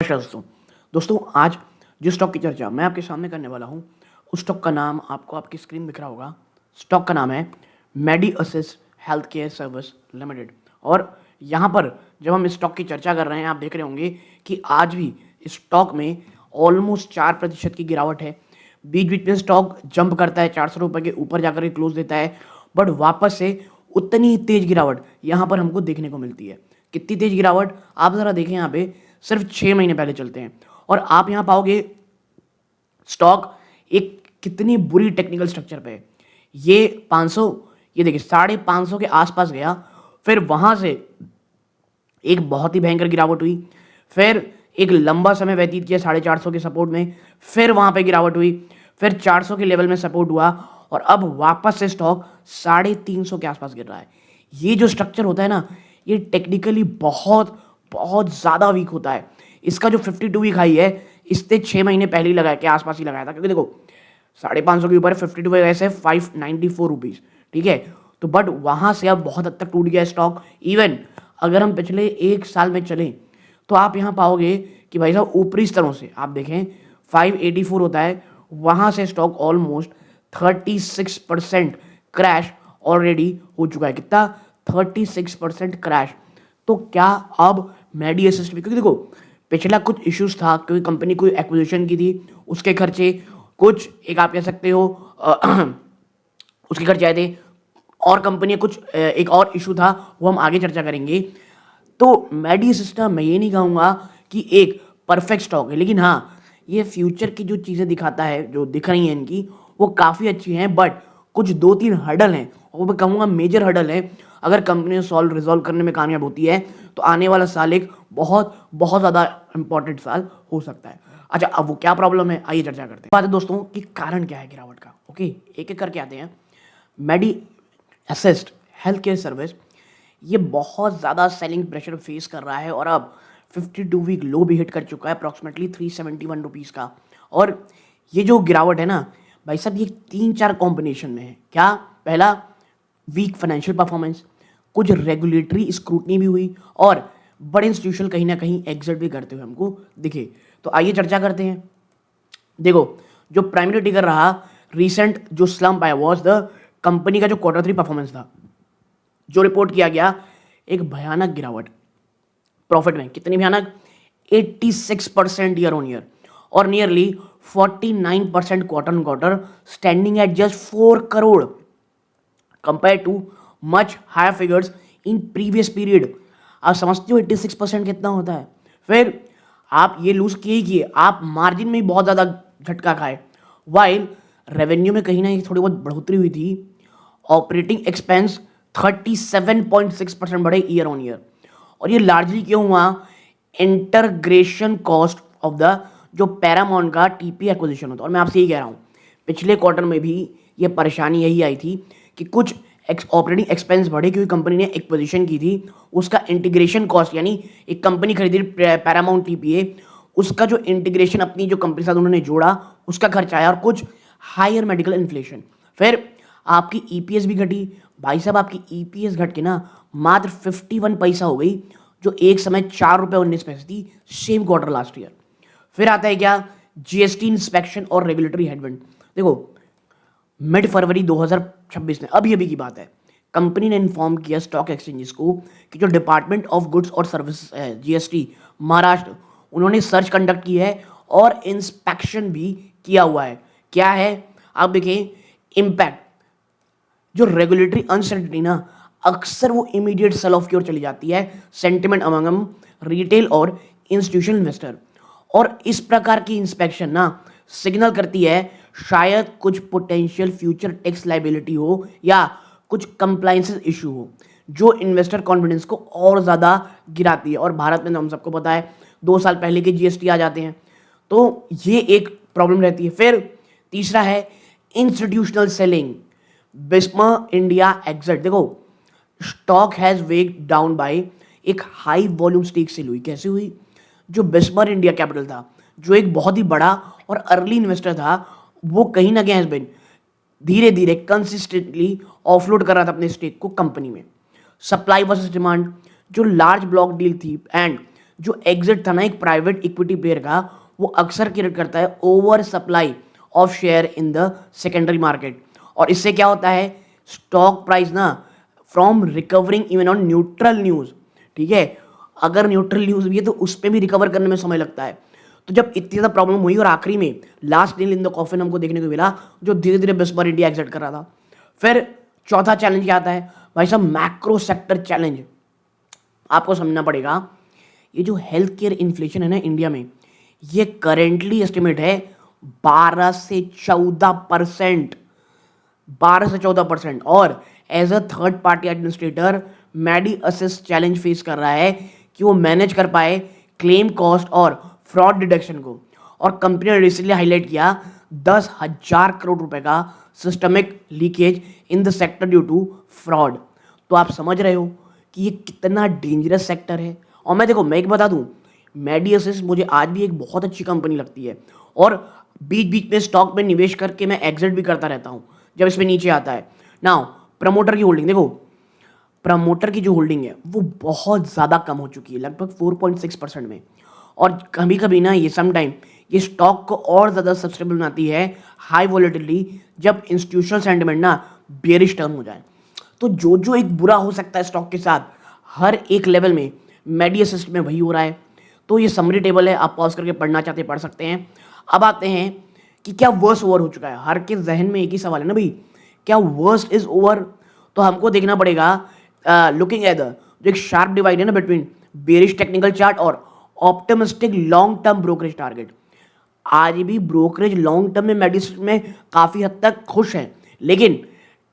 नमस्कार दोस्तों। आज जिस स्टॉक की चर्चा मैं आपके सामने करने वाला हूँ, उस स्टॉक का नाम आपको आपकी स्क्रीन दिख रहा होगा। स्टॉक का नाम है Medi Assist Health Care Service Limited. और यहाँ पर जब हम इस स्टॉक की चर्चा कर रहे हैं, आप देख रहे होंगे कि आज भी इस स्टॉक में ऑलमोस्ट 4% की गिरावट है। बीच बीच में स्टॉक जंप करता है, 400 रुपये के ऊपर जाकर के क्लोज देता है, बट वापस से उतनी ही तेज गिरावट यहाँ पर हमको देखने को मिलती है। कितनी तेज गिरावट आप ज़रा देखें, यहाँ पे सिर्फ 6 महीने पहले चलते हैं और आप यहाँ पाओगे स्टॉक एक कितनी बुरी टेक्निकल स्ट्रक्चर पे है। ये 500, ये देखिए 550 के आसपास गया, फिर वहां से एक बहुत ही भयंकर गिरावट हुई, फिर एक लंबा समय व्यतीत किया 450 के सपोर्ट में, फिर वहां पे गिरावट हुई, फिर 400 के लेवल में सपोर्ट हुआ और अब वापस से स्टॉक 350 के आसपास गिर रहा है। ये जो स्ट्रक्चर होता है ना, ये टेक्निकली बहुत बहुत ज़्यादा वीक होता है। इसका जो 52 वीक हाई है, इससे 6 महीने पहले ही लगाया के आसपास ही लगाया था, क्योंकि देखो 550 के ऊपर 52 वैसे 594 रुपीज़, ठीक है। तो बट वहां से अब बहुत हद तक टूट गया स्टॉक। इवन अगर हम पिछले 1 साल में चलें तो आप यहाँ पाओगे कि भाई साहब ऊपरी स्तरों से आप देखें 584 होता है, वहां से स्टॉक ऑलमोस्ट 36% क्रैश ऑलरेडी हो चुका है। कितना? 36% क्रैश। तो क्या अब मेडी असिस्ट भी, क्योंकि देखो पिछला कुछ इश्यूज था, क्योंकि कंपनी कोई एक्विजिशन की थी, उसके खर्चे कुछ एक आप कह सकते हो उसके खर्चे आए थे, और कंपनी कुछ एक और इशू था, वो हम आगे चर्चा करेंगे। तो मेडी सिस्टम मैं ये नहीं कहूँगा कि एक परफेक्ट स्टॉक है, लेकिन हाँ ये फ्यूचर की जो चीज़ें दिखाता है, जो दिख रही हैं इनकी, वो काफ़ी अच्छी हैं, बट कुछ 2-3 हर्डल हैं, और मैं कहूँगा मेजर हर्डल है। अगर कंपनी रिजॉल्व करने में कामयाब होती है तो आने वाला साल एक बहुत बहुत ज़्यादा इंपॉर्टेंट साल हो सकता है। अच्छा, अब वो क्या प्रॉब्लम है, आइए चर्चा करते हैं। बात है दोस्तों कि कारण क्या है गिरावट का। ओके, एक एक करके आते हैं। मेडी असिस्ट हेल्थ केयर सर्विस ये बहुत ज़्यादा सेलिंग प्रेशर फेस कर रहा है और अब 52 वीक लो भी हिट कर चुका है, अप्रॉक्सीमेटली 371 रुपीज़ का। और ये जो गिरावट है ना भाई साहब, ये 3-4 कॉम्बिनेशन में है। क्या? पहला, वीक फाइनेंशियल परफॉर्मेंस, कुछ रेगुलेटरी स्क्रूटनी भी हुई और बड़े इंस्टीट्यूशन कहीं ना कहीं एग्जिट भी करते हुए हमको दिखे। तो आइए चर्चा करते हैं। देखो, जो प्राइमरी ट्रिगर रहा रीसेंट जो स्लम्प आया वॉज द कंपनी का जो Q3 परफॉर्मेंस था, जो रिपोर्ट किया गया, एक भयानक गिरावट प्रॉफिट में। कितनी भयानक? 86% ईयर ऑन ईयर और nearly 49% quarter on quarter, standing at just 4 crore compare to much higher figures in previous period. आप समझते हो 86% कितना होता है? फिर आप ये लूज किए ही किए, आप मार्जिन में भी बहुत ज़्यादा झटका खाए, वाइल रेवेन्यू में कहीं ना कहीं थोड़ी बहुत बढ़ोतरी हुई थी। ऑपरेटिंग एक्सपेंस 37.6% बढ़े ईयर ऑन ईयर। और ये लार्जली क्यों हुआ? इंटरग्रेशन कॉस्ट ऑफ द जो पैरामाउंट का टीपी एक्विजिशन होता है। और मैं आपसे यही कह रहा हूँ, पिछले क्वार्टर में भी ये परेशानी यही आई थी कि कुछ ऑपरेटिंग एक्सपेंस बढ़े, क्योंकि कंपनी ने एक्विजिशन की थी, उसका इंटीग्रेशन कॉस्ट, यानी एक कंपनी खरीदी पैरामाउंट टीपीए, उसका जो इंटीग्रेशन अपनी जो कंपनी साथ उन्होंने जोड़ा, उसका खर्चा आया, और कुछ हायर मेडिकल इन्फ्लेशन। फिर आपकी ईपीएस भी घटी। भाई साहब आपकी ईपीएस घट के ना मात्र 51 पैसा हो गई, जो एक समय 4 रुपये 19 पैसे थी सेम क्वार्टर लास्ट ईयर। फिर आता है क्या? जीएसटी इंस्पेक्शन और रेगुलेटरी हेडविंड। देखो मिड फरवरी 2026 में, अभी अभी की बात है, कंपनी ने इन्फॉर्म किया स्टॉक एक्सचेंजेस को कि जो डिपार्टमेंट ऑफ गुड्स और सर्विस है जीएसटी महाराष्ट्र, उन्होंने सर्च कंडक्ट की है और इंस्पेक्शन भी किया हुआ है। क्या है? आप देखें इम्पैक्ट, जो रेगुलेटरी अनसर्टेनिटी ना, अक्सर वो इमीडिएट सेल ऑफ की ओर चली जाती है, सेंटिमेंट अमंगम रिटेल और इंस्टीट्यूशनल इन्वेस्टर। और इस प्रकार की इंस्पेक्शन ना सिग्नल करती है शायद कुछ पोटेंशियल फ्यूचर टैक्स लाइबिलिटी हो या कुछ कंप्लायंसेस इशू हो, जो इन्वेस्टर कॉन्फिडेंस को और ज़्यादा गिराती है। और भारत में हम सबको पता है 2 साल पहले के जीएसटी आ जाते हैं, तो ये एक प्रॉब्लम रहती है। फिर तीसरा है इंस्टीट्यूशनल सेलिंग, बिस्मा इंडिया एग्जिट। देखो stock has weighed down by एक हाई वॉल्यूम स्टेक सेल हुई। कैसे हुई? जो बिस्मर इंडिया कैपिटल था, जो एक बहुत ही बड़ा और अर्ली इन्वेस्टर था, वो कहीं ना कहीं हस्बैंड धीरे धीरे कंसिस्टेंटली ऑफलोड कर रहा था अपने स्टेक को कंपनी में। सप्लाई वर्सेस डिमांड, जो लार्ज ब्लॉक डील थी एंड जो एग्जिट था ना एक प्राइवेट इक्विटी प्लेयर का, वो अक्सर क्रिएट करता है over supply of share in the secondary market. और इससे क्या होता है, स्टॉक प्राइस ना from recovering even on neutral news, ठीक है, अगर न्यूट्रल न्यूज भी है तो उस पर भी रिकवर करने में समय लगता है। तो जब इतनी ज़्यादा प्रॉब्लम हुई और आखिरी में last nail in the coffin हमको देखने को मिला, जो धीरे धीरे बिस्मर इंडिया एग्जिट कर रहा था। फिर चौथा चैलेंज क्या आता है भाई साहब, मैक्रो सेक्टर चैलेंज। आपको समझना पड़ेगा, ये जो हेल्थ केयर इन्फ्लेशन है ना इंडिया में, ये करेंटली एस्टिमेट है 12 से 14%, 12 से 14%। और as a third party administrator Medi Assist challenge face कर रहा है कि वो मैनेज कर पाए क्लेम कॉस्ट और फ्रॉड डिडक्शन को। और कंपनी ने रिसेंटली हाईलाइट किया 10,000 करोड़ रुपए का systemic leakage in the sector due to fraud. तो आप समझ रहे हो कि ये कितना डेंजरस सेक्टर है। और मैं एक बता दूं, मैडी असिस्ट मुझे आज भी एक बहुत अच्छी कंपनी लगती है, और बीच बीच में स्टॉक में निवेश करके मैं एग्जिट भी करता रहता हूं जब इसमें नीचे आता है। नाउ प्रमोटर की होल्डिंग देखो, प्रमोटर की जो होल्डिंग है वो बहुत ज़्यादा कम हो चुकी है, लगभग 4.6% में। और कभी कभी ना ये समटाइम ये स्टॉक को और ज़्यादा सस्टेनेबल बनाती है हाई वॉलेटिलिटी, जब इंस्टीट्यूशनल सेंटिमेंट ना बेरिश टर्न हो जाए। तो जो जो एक बुरा हो सकता है स्टॉक के साथ, हर एक लेवल में मैडी असिस्ट में वही हो रहा है। तो ये समरी टेबल है, आप पॉज करके पढ़ना चाहते पढ़ सकते हैं। अब आते हैं कि क्या वर्स्ट ओवर हो चुका है। हर के जहन में एक ही सवाल है ना भाई, क्या वर्स्ट इज ओवर। तो हमको देखना पड़ेगा लुकिंग एट द जो एक शार्प डिवाइड है ना बिटवीन बेरिश टेक्निकल चार्ट और optimistic long term brokerage target. आज भी ब्रोकरेज लॉन्ग टर्म में मेडिसिन में काफ़ी हद तक खुश है, लेकिन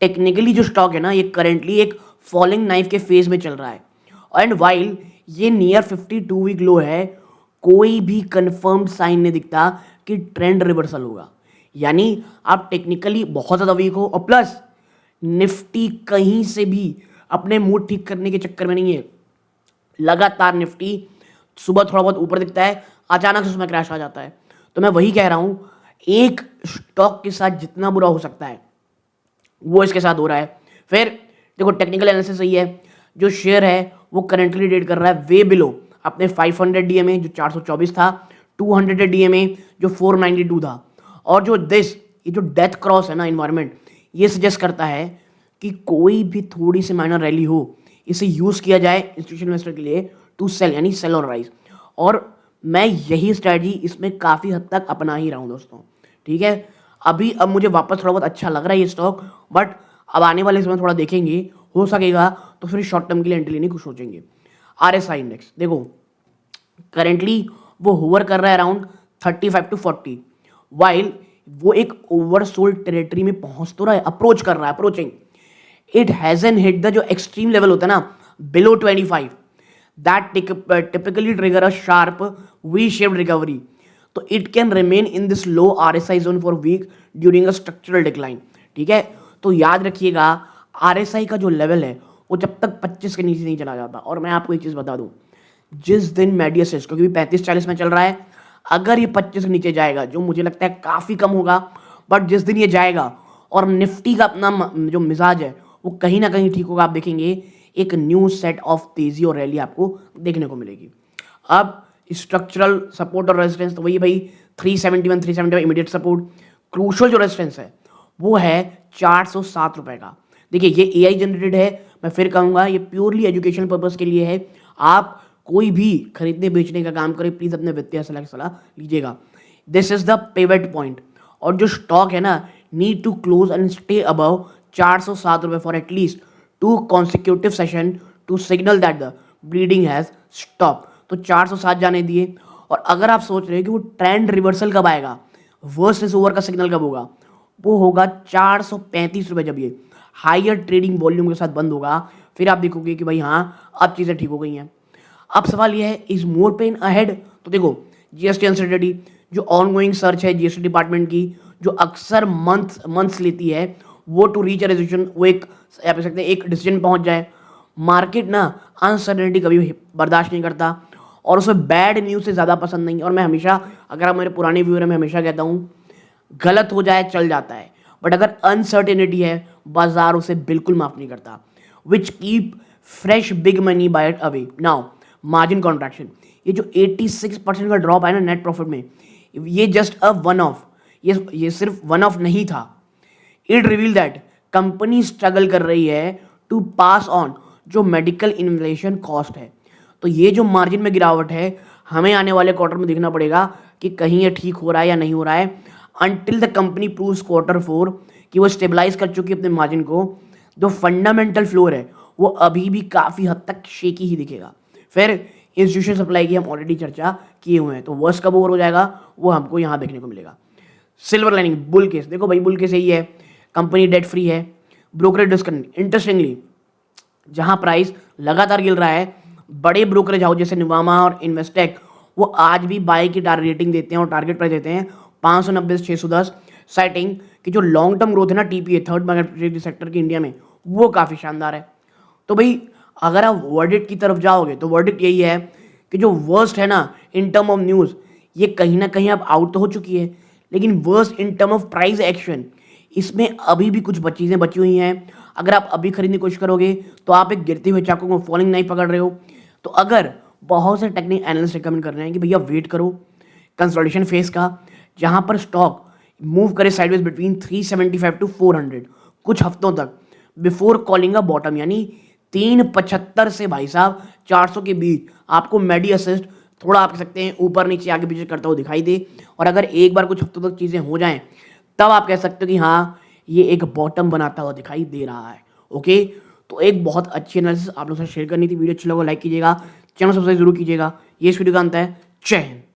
टेक्निकली जो स्टॉक है ना ये करेंटली एक फॉलिंग नाइफ के फेज में चल रहा है। एंड वाइल ये नियर 52 वीक लो है, कोई भी कंफर्म्ड साइन नहीं दिखता कि ट्रेंड रिवर्सल होगा। यानी आप टेक्निकली बहुत ज़्यादा वीक हो, और प्लस निफ्टी कहीं से भी अपने मूड ठीक करने के चक्कर में नहीं है। लगातार निफ्टी सुबह थोड़ा बहुत ऊपर दिखता है, अचानक से उसमें क्रैश आ जाता है। तो मैं वही कह रहा हूं, एक स्टॉक के साथ जितना बुरा हो सकता है वो इसके साथ हो रहा है। फिर देखो टेक्निकल एनालिसिस सही है, जो शेयर है वो करंटली ट्रेड कर रहा है वे बिलो अपने 500 डीएमए जो 424 था, 200 डीएमए जो 492 था। और जो ये जो डेथ क्रॉस है ना इन्वायरमेंट, ये सजेस्ट करता है कि कोई भी थोड़ी सी माइनर रैली हो, इसे यूज़ किया जाए इंस्टीट्यूशनल इन्वेस्टर के लिए टू सेल, यानी सेल और राइज। और मैं यही स्ट्रैटेजी इसमें काफ़ी हद तक अपना ही रहा हूँ दोस्तों, ठीक है। अब मुझे वापस थोड़ा बहुत अच्छा लग रहा है ये स्टॉक, बट अब आने वाले समय थोड़ा देखेंगे, हो सकेगा तो फिर शॉर्ट टर्म के लिए एंट्री लेने की सोचेंगे। RSI इंडेक्स देखो, करेंटली वो होवर कर रहा है अराउंड 35 to 40, वाइल वो एक ओवरसोल्ड टेरिटरी में पहुंच तो रहा है, अप्रोच कर रहा है, approaching. It hasn't hit the जो एक्सट्रीम लेवल होता है ना below 25, that typically trigger a sharp V shaped recovery. तो it can remain in this low RSI zone for week during a structural decline, ठीक है। तो याद रखिएगा RSI का जो लेवल है वो जब तक 25 के नीचे नहीं चला जाता। और मैं आपको एक चीज़ बता दूं, जिस दिन मेडियसिस क्योंकि 35-40 में चल रहा है, अगर ये 25 के नीचे जाएगा, जो मुझे लगता है काफ़ी कम होगा, बट जिस दिन ये जाएगा और निफ्टी का अपना जो मिजाज है वो कहीं ना कहीं ठीक होगा, आप देखेंगे एक न्यू सेट ऑफ तेजी और रैली आपको देखने को मिलेगी। अब स्ट्रक्चरल सपोर्ट और रेजिस्टेंस तो वही भाई 371 375 इमीडिएट सपोर्ट। क्रूशल जो रेजिस्टेंस है वो है 407 रुपए का। देखिए ये AI जनरेटेड है, मैं फिर कहूँगा ये प्योरली एजुकेशन पर्पस के लिए है। आप कोई भी खरीदने बेचने का काम करें, प्लीज़ अपने वित्तीय सलाह लीजिएगा। This is the pivot point. और जो स्टॉक है ना need to close and stay above 407 रुपए for at least 2 consecutive session to signal that the bleeding has stop. तो 407 जाने दिए। और अगर आप सोच रहे हो कि वो ट्रेंड रिवर्सल कब आएगा, वर्स्ट इज ओवर का सिग्नल कब होगा, वो होगा 435 रुपए, जब ये हायर ट्रेडिंग वॉल्यूम के साथ बंद होगा। फिर आप देखोगे कि भाई हाँ अब चीज़ें ठीक हो गई हैं। अब सवाल यह है, इज मोर पेन अहेड। तो देखो GST अनसर्टेनिटी, जो ऑनगोइंग सर्च है GST डिपार्टमेंट की, जो अक्सर मंथ्स लेती है वो टू रीच रेजोल्यूशन, वो एक आप कह सकते हैं एक डिसीजन पहुंच जाए। मार्केट ना अनसर्टेनिटी कभी बर्दाश्त नहीं करता, और उसे बैड न्यूज़ से ज़्यादा पसंद नहीं। और मैं हमेशा, अगर आप मेरे पुराने व्यूअर हैं, मैं हमेशा कहता हूँ गलत हो जाए चल जाता है, बट अगर अनसर्टेनिटी है बाजार उसे बिल्कुल माफ नहीं करता। Which keep fresh big money buyer away. Now margin contraction, ये जो 86% का ड्रॉप है ना नेट प्रॉफिट में, ये जस्ट अ वन ऑफ, ये सिर्फ वन ऑफ नहीं था। It reveal that company struggle कर रही है टू पास ऑन जो मेडिकल इन्फ्लेशन कॉस्ट है। तो ये जो मार्जिन में गिरावट है, हमें आने वाले क्वार्टर में देखना पड़ेगा कि कहीं ये ठीक हो रहा है या नहीं हो रहा है। Until the company proves Q4 कि वो स्टेबलाइज कर चुकी है अपने मार्जिन को, जो फंडामेंटल फ्लोर है वो अभी भी काफ़ी हद तक शेकी ही दिखेगा। फिर इंस्टीट्यूशन सप्लाई की हम ऑलरेडी चर्चा किए हुए हैं, तो वर्स कब ओवर हो जाएगा वो हमको यहाँ देखने को मिलेगा। सिल्वर लाइनिंग बुल केस, देखो भाई बुल केस यही है, कंपनी डेट फ्री है, ब्रोकरेज डिस्काउंट। इंटरेस्टिंगली जहां प्राइस लगातार गिर रहा है, बड़े ब्रोकरेज हाउस जैसे नुवामा और इन्वेस्टेक वो आज भी बाई की टारगेट रेटिंग देते हैं और टारगेट प्राइस देते हैं 590 से 610, साइटिंग कि जो लॉन्ग टर्म ग्रोथ है ना टीपीए थर्ड मार्केट सेक्टर की इंडिया में, वो काफ़ी शानदार है। तो भाई अगर आप वर्डिक्ट की तरफ जाओगे तो वर्डिक्ट यही है कि जो वर्स्ट है ना इन टर्म ऑफ न्यूज़, ये कहीं ना कहीं अब आउट तो हो चुकी है, लेकिन worst in term of price action इसमें अभी भी कुछ चीज़ें बची हुई हैं। अगर आप अभी खरीदने की कोशिश करोगे तो आप एक गिरते हुए चाकू को फॉलिंग नहीं पकड़ रहे हो। तो अगर बहुत से टेक्निकल एनालिस्ट रिकमेंड कर रहे हैं कि भैया वेट करो कंसोलिडेशन फेज का, जहां पर स्टॉक मूव करे साइडवेज बिटवीन 375 टू 400 कुछ हफ्तों तक बिफोर कॉलिंग अ बॉटम, यानी 375 से भाई साहब 400 के बीच आपको मेडी असिस्ट थोड़ा आप कह सकते हैं ऊपर नीचे आगे पीछे करता हुआ दिखाई दे। और अगर एक बार कुछ हफ्तों तक चीज़ें हो जाएं तब आप कह सकते हो कि हाँ ये एक बॉटम बनाता हुआ दिखाई दे रहा है। ओके, तो एक बहुत अच्छी एनालिसिस आप लोगों से शेयर करनी थी। वीडियो अच्छी लगा लाइक कीजिएगा, चैनल सब्सक्राइब जरूर कीजिएगा। ये इस वीडियो का अंत है। जय हिंद।